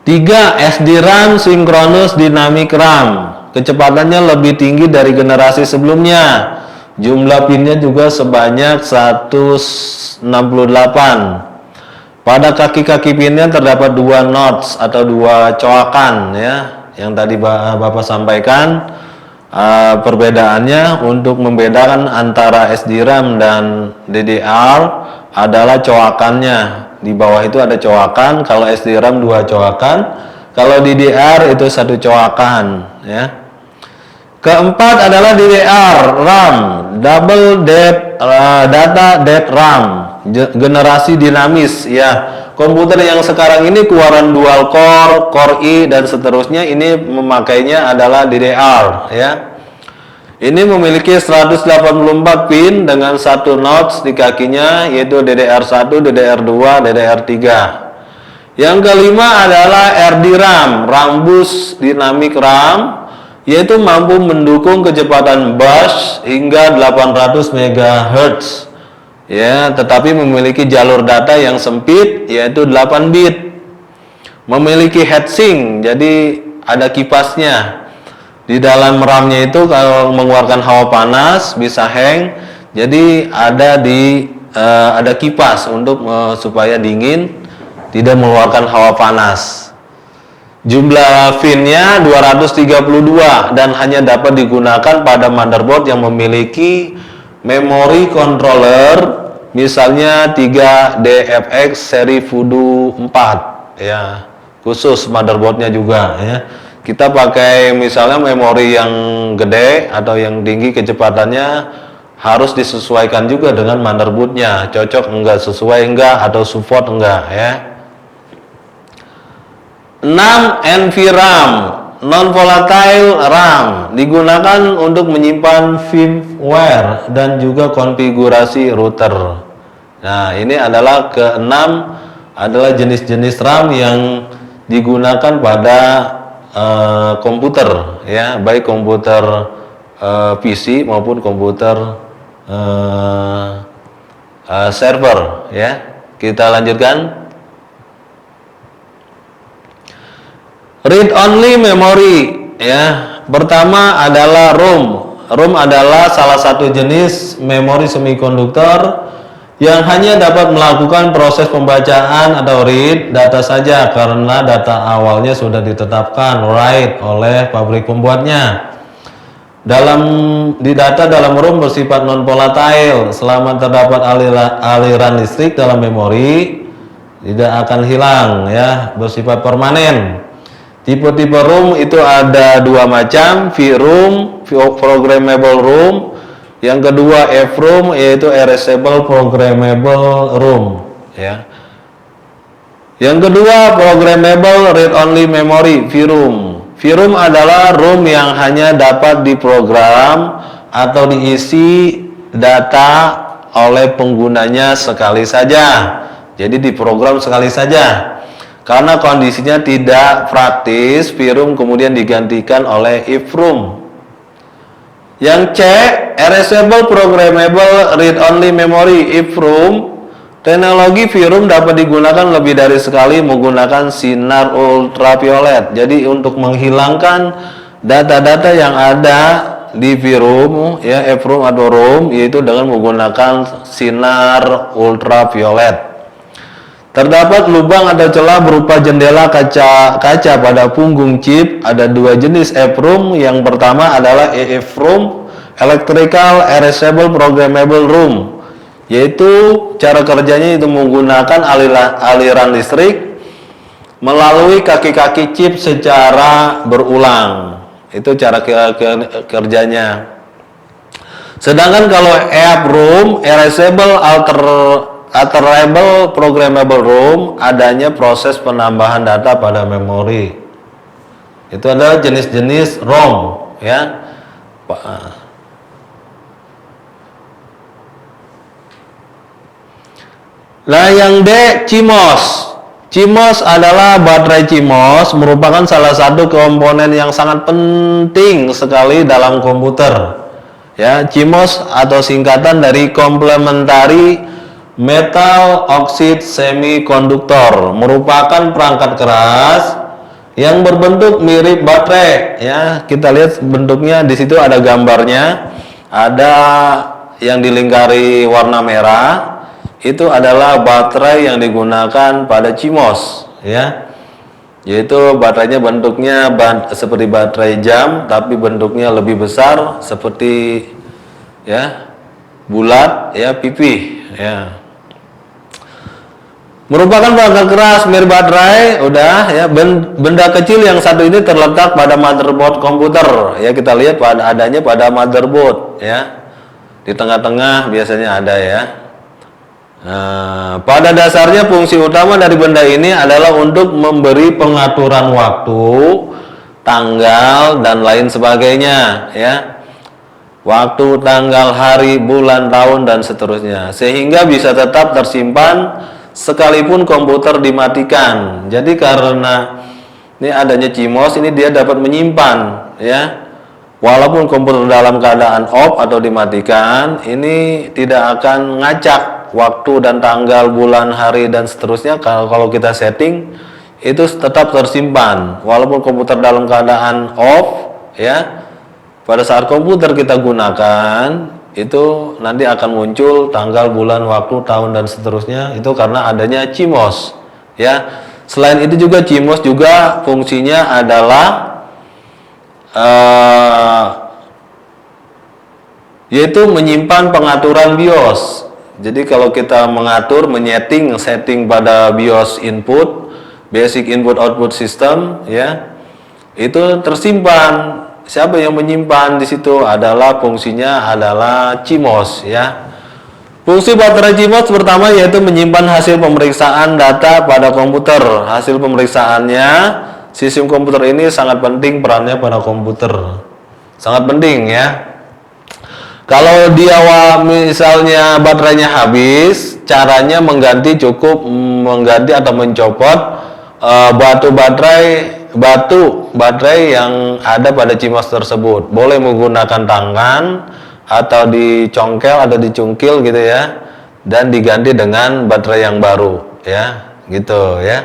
Speaker 1: 3. SD RAM Synchronous Dynamic RAM. Kecepatannya lebih tinggi dari generasi sebelumnya. Jumlah pinnya juga sebanyak 168. Pada kaki-kaki pinnya terdapat 2 notch atau 2 coakan ya, yang tadi Bapak sampaikan. Perbedaannya untuk membedakan antara SDRAM dan DDR adalah coakannya. Di bawah itu ada coakan, kalau SDRAM 2 coakan, kalau DDR itu 1 coakan ya. Keempat adalah DDR RAM, Double Data Date RAM, generasi dinamis ya. Komputer yang sekarang ini keluaran dual core, core I dan seterusnya, ini memakainya adalah DDR ya. Ini memiliki 184 pin dengan 1 notch di kakinya, yaitu DDR1, DDR2, DDR3. Yang kelima adalah RDRAM, Rambus Dynamic RAM, yaitu mampu mendukung kecepatan bus hingga 800 MHz. Ya, tetapi memiliki jalur data yang sempit, yaitu 8 bit. Memiliki heatsink, jadi ada kipasnya. Di dalam RAM-nya itu kalau mengeluarkan hawa panas bisa hang, jadi ada kipas untuk supaya dingin, tidak mengeluarkan hawa panas. Jumlah pinnya 232 dan hanya dapat digunakan pada motherboard yang memiliki memori controller, misalnya 3DFX seri Voodoo 4 ya, khusus motherboardnya juga ya. Kita pakai misalnya memori yang gede atau yang tinggi kecepatannya, harus disesuaikan juga dengan motherboardnya, cocok enggak, sesuai enggak, atau support enggak ya. 6. NVRAM, Non-Volatile RAM, digunakan untuk menyimpan firmware dan juga konfigurasi router. Nah, ini adalah ke-6, adalah jenis-jenis RAM yang digunakan pada komputer ya, baik komputer PC maupun komputer server ya. Kita lanjutkan. Read only memory ya. Pertama adalah ROM. ROM adalah salah satu jenis memori semikonduktor yang hanya dapat melakukan proses pembacaan atau read data saja karena data awalnya sudah ditetapkan write oleh pabrik pembuatnya. di data dalam ROM bersifat non volatile. Selama terdapat aliran listrik dalam memori, tidak akan hilang, ya, bersifat permanen. Tipe-tipe ROM itu ada dua macam, VROM, programmable ROM. Yang kedua EEPROM, yaitu erasable programmable ROM, ya. Yang kedua programmable read only memory, VROM. VROM adalah ROM yang hanya dapat diprogram atau diisi data oleh penggunanya sekali saja. Jadi diprogram sekali saja. Karena kondisinya tidak praktis, VROM kemudian digantikan oleh EEPROM. Yang C, erasable programmable read only memory, EEPROM. Teknologi VROM dapat digunakan lebih dari sekali menggunakan sinar ultraviolet. Jadi untuk menghilangkan data-data yang ada di VROM, ya, EEPROM atau ROM, yaitu dengan menggunakan sinar ultraviolet. Terdapat lubang atau celah berupa jendela kaca pada punggung chip. Ada dua jenis EEPROM. Yang pertama adalah EEPROM, Electrical Erasable Programmable ROM, yaitu cara kerjanya itu menggunakan aliran listrik melalui kaki-kaki chip secara berulang. Itu cara kerjanya. Sedangkan kalau EEPROM, Erasable Alterable Programmable ROM, adanya proses penambahan data pada memori. Itu adalah jenis-jenis ROM, ya. Nah, yang D, CMOS. CMOS adalah baterai CMOS, merupakan salah satu komponen yang sangat penting sekali dalam komputer. Ya, CMOS atau singkatan dari Complementary Metal Oxide Semiconductor, merupakan perangkat keras yang berbentuk mirip baterai. Ya, kita lihat bentuknya di situ, ada gambarnya, ada yang dilingkari warna merah. Itu adalah baterai yang digunakan pada CMOS, ya, yaitu baterainya bentuknya seperti baterai jam, tapi bentuknya lebih besar, seperti, ya, bulat, ya, pipih, ya. Merupakan perangkat keras mirip baterai, udah, ya. Benda kecil yang satu ini terletak pada motherboard komputer, ya, kita lihat adanya pada motherboard, ya, di tengah-tengah biasanya ada, ya. Nah, pada dasarnya fungsi utama dari benda ini adalah untuk memberi pengaturan waktu, tanggal, dan lain sebagainya, ya. Waktu, tanggal, hari, bulan, tahun, dan seterusnya, sehingga bisa tetap tersimpan sekalipun komputer dimatikan. Jadi karena ini adanya CMOS, ini dia dapat menyimpan, ya. Walaupun komputer dalam keadaan off atau dimatikan, ini tidak akan ngacak waktu dan tanggal, bulan, hari, dan seterusnya. Kalau kita setting, itu tetap tersimpan walaupun komputer dalam keadaan off, ya. Pada saat komputer kita gunakan, itu nanti akan muncul tanggal, bulan, waktu, tahun, dan seterusnya. Itu karena adanya CMOS, ya. Selain itu juga CMOS juga fungsinya adalah yaitu menyimpan pengaturan BIOS. Jadi kalau kita mengatur, setting pada BIOS input, basic input output system, ya, itu tersimpan. Siapa yang menyimpan di situ adalah fungsinya adalah CMOS, ya. Fungsi baterai CMOS pertama yaitu menyimpan hasil pemeriksaan data pada komputer. Hasil pemeriksaannya, sistem komputer ini sangat penting perannya pada komputer, sangat penting, ya. Kalau dia misalnya baterainya habis, caranya cukup mengganti atau mencopot batu baterai yang ada pada CMOS tersebut. Boleh menggunakan tangan atau dicongkel atau dicungkil, gitu, ya, dan diganti dengan baterai yang baru, ya, gitu, ya.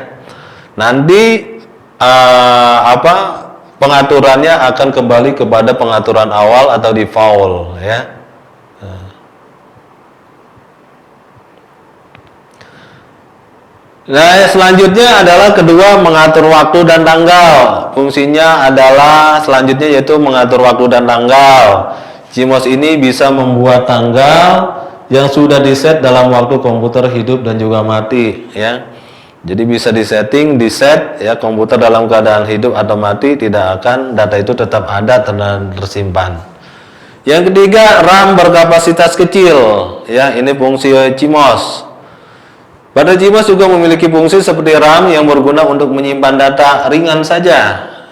Speaker 1: Nanti pengaturannya akan kembali kepada pengaturan awal atau default, ya. Nah, selanjutnya adalah kedua, mengatur waktu dan tanggal. Fungsinya adalah selanjutnya yaitu mengatur waktu dan tanggal. CMOS ini bisa membuat tanggal yang sudah diset dalam waktu komputer hidup dan juga mati, ya. Jadi bisa disetting, diset, ya, komputer dalam keadaan hidup atau mati tidak akan data itu tetap ada dan tersimpan. Yang ketiga, RAM berkapasitas kecil, ya. Ini fungsi CMOS. Pada CMOS juga memiliki fungsi seperti RAM yang berguna untuk menyimpan data ringan saja,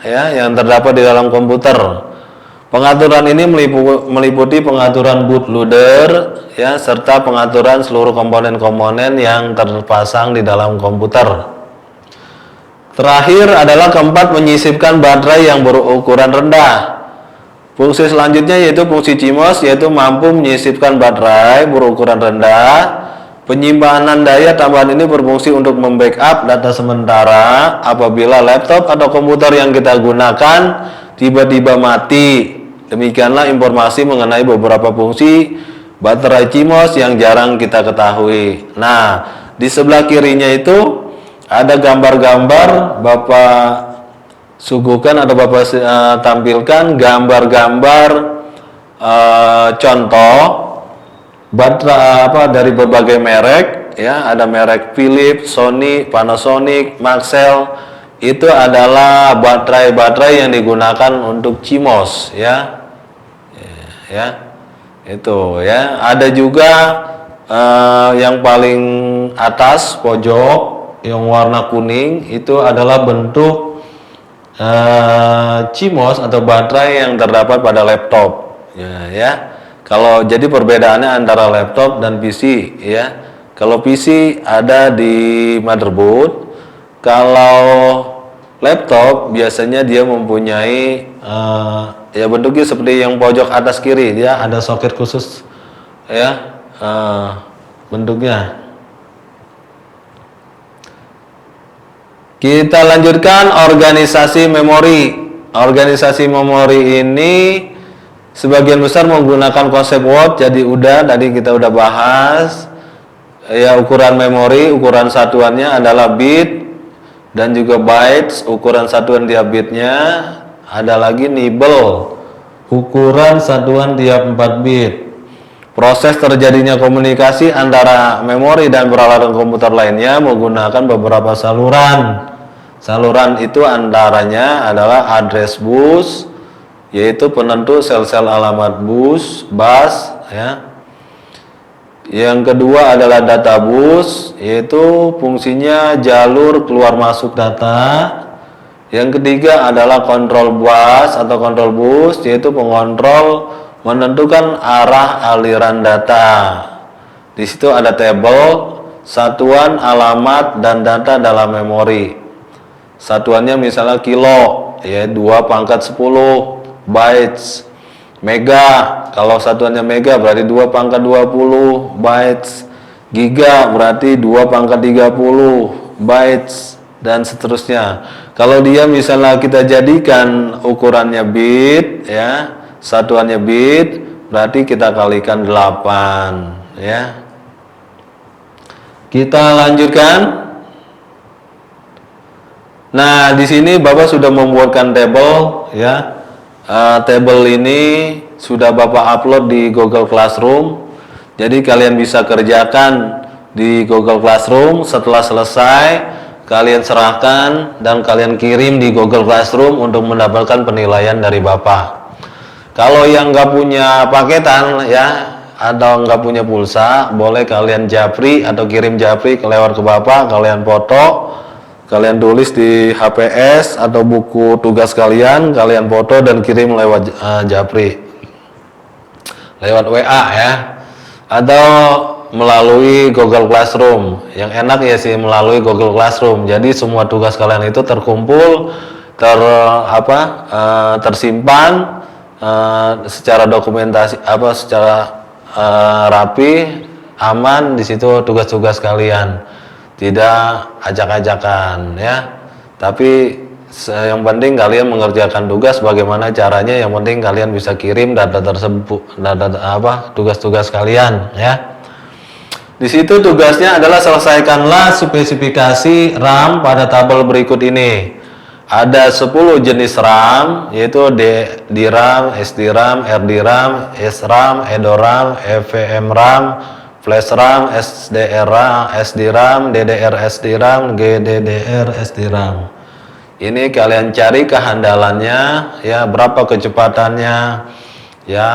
Speaker 1: ya, yang terdapat di dalam komputer. Pengaturan ini meliputi pengaturan bootloader, ya, serta pengaturan seluruh komponen-komponen yang terpasang di dalam komputer. Terakhir adalah keempat, menyisipkan baterai yang berukuran rendah. Fungsi selanjutnya yaitu fungsi CMOS, yaitu mampu menyisipkan baterai berukuran rendah. Penyimpanan daya tambahan ini berfungsi untuk membackup data sementara apabila laptop atau komputer yang kita gunakan tiba-tiba mati. Demikianlah informasi mengenai beberapa fungsi baterai CMOS yang jarang kita ketahui. Nah, di sebelah kirinya itu ada gambar-gambar, Bapak suguhkan atau Bapak tampilkan gambar-gambar contoh baterai dari berbagai merek, ya. Ada merek Philips, Sony, Panasonic, Maxell. Itu adalah baterai-baterai yang digunakan untuk CMOS, ya. Ya. Itu, ya. Ada juga yang paling atas pojok yang warna kuning itu adalah bentuk CMOS atau baterai yang terdapat pada laptop, ya. Kalau jadi perbedaannya antara laptop dan PC, ya. Kalau PC ada di motherboard, kalau laptop biasanya dia mempunyai ya bentuknya seperti yang pojok atas kiri, dia ada soket khusus, ya, bentuknya. Kita lanjutkan organisasi memori. Organisasi memori ini sebagian besar menggunakan konsep Word, jadi tadi kita udah bahas, ya. Ukuran memori, ukuran satuannya adalah bit dan juga bytes, ukuran satuan tiap bitnya. Ada lagi nibble, ukuran satuan tiap 4 bit. Proses terjadinya komunikasi antara memori dan peralatan komputer lainnya menggunakan beberapa saluran. Saluran itu antaranya adalah address bus, yaitu penentu sel-sel alamat bus, ya. Yang kedua adalah data bus, yaitu fungsinya jalur keluar masuk data. Yang ketiga adalah kontrol bus atau kontrol bus, yaitu pengontrol menentukan arah aliran data. Di situ ada tabel, satuan, alamat, dan data dalam memori. Satuannya misalnya kilo, ya, 2/10. Bytes, mega, kalau satuannya mega berarti 2/20 bytes, giga berarti 2/30 bytes, dan seterusnya. Kalau dia misalnya kita jadikan ukurannya bit, ya, satuannya bit, berarti kita kalikan 8, ya. Kita lanjutkan. Nah, di sini Bapak sudah membuatkan tabel, ya. Tabel ini sudah Bapak upload di Google Classroom. Jadi kalian bisa kerjakan di Google Classroom. Setelah selesai, kalian serahkan dan kalian kirim di Google Classroom untuk mendapatkan penilaian dari Bapak. Kalau yang nggak punya paketan, ya, atau nggak punya pulsa, boleh kalian japri atau kirim japri lewat ke Bapak. Kalian foto, kalian tulis di HPS atau buku tugas kalian foto dan kirim lewat japri, lewat WA, ya, atau melalui Google Classroom. Yang enak ya sih melalui Google Classroom. Jadi semua tugas kalian itu terkumpul, tersimpan secara dokumentasi, secara rapi, aman. Di situ tugas-tugas kalian, tidak acak-acakan, ya. Tapi yang penting kalian mengerjakan tugas. Bagaimana caranya, yang penting kalian bisa kirim data tersebut, tugas-tugas kalian, ya. Di situ tugasnya adalah selesaikanlah spesifikasi RAM pada tabel berikut ini. Ada 10 jenis RAM, yaitu DRAM, SDRAM, RDRAM, SRAM, EDORAM, EVMRAM, Flash RAM, SDRAM, DDR SDRAM, GDDR SDRAM. Ini kalian cari kehandalannya, ya, berapa kecepatannya, ya.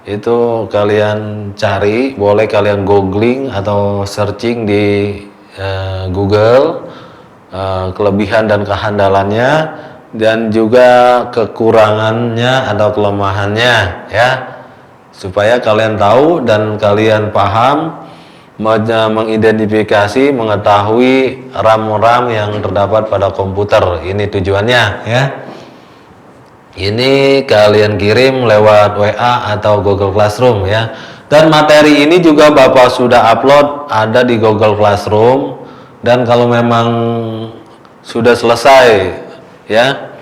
Speaker 1: Itu kalian cari, boleh kalian googling atau searching di Google, kelebihan dan kehandalannya, dan juga kekurangannya atau kelemahannya, ya, supaya kalian tahu dan kalian paham, mengidentifikasi, mengetahui RAM-RAM yang terdapat pada komputer. Ini tujuannya, ya. Ini kalian kirim lewat WA atau Google Classroom, ya. Dan materi ini juga Bapak sudah upload, ada di Google Classroom. Dan kalau memang sudah selesai, ya,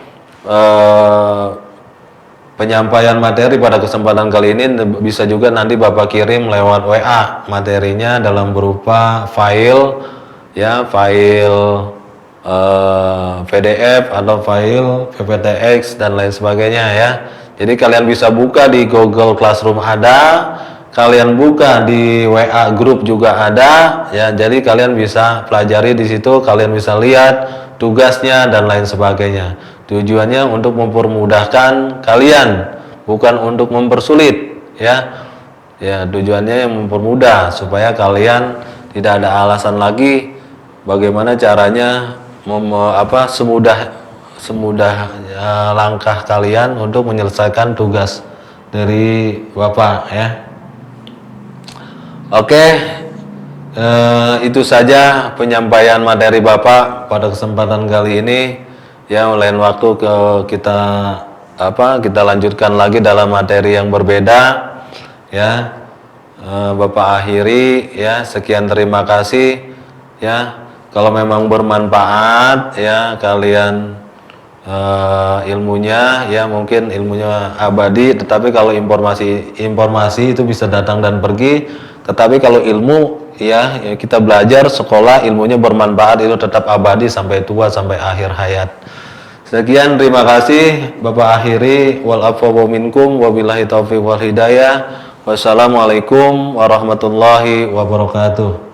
Speaker 1: penyampaian materi pada kesempatan kali ini, bisa juga nanti Bapak kirim lewat WA materinya dalam berupa file, ya, file PDF atau file PPTX dan lain sebagainya, ya. Jadi kalian bisa buka di Google Classroom ada, kalian buka di WA grup juga ada, ya. Jadi kalian bisa pelajari di situ, kalian bisa lihat tugasnya dan lain sebagainya. Tujuannya untuk mempermudahkan kalian, bukan untuk mempersulit, ya. Ya, tujuannya yang mempermudah supaya kalian tidak ada alasan lagi bagaimana caranya semudah langkah kalian untuk menyelesaikan tugas dari Bapak, ya. Oke, itu saja penyampaian materi Bapak pada kesempatan kali ini, ya. Lain waktu kita lanjutkan lagi dalam materi yang berbeda, ya. Bapak akhiri, ya. Sekian, terima kasih, ya. Kalau memang bermanfaat, ya, kalian ilmunya, ya, mungkin ilmunya abadi, tetapi kalau informasi itu bisa datang dan pergi. Tetapi kalau ilmu, ya, kita belajar sekolah, ilmunya bermanfaat, itu tetap abadi sampai tua, sampai akhir hayat. Sekian, terima kasih. Bapak akhiri, wal afwa minkum, wabillahi taufiq wal hidayah. Wassalamualaikum warahmatullahi wabarakatuh.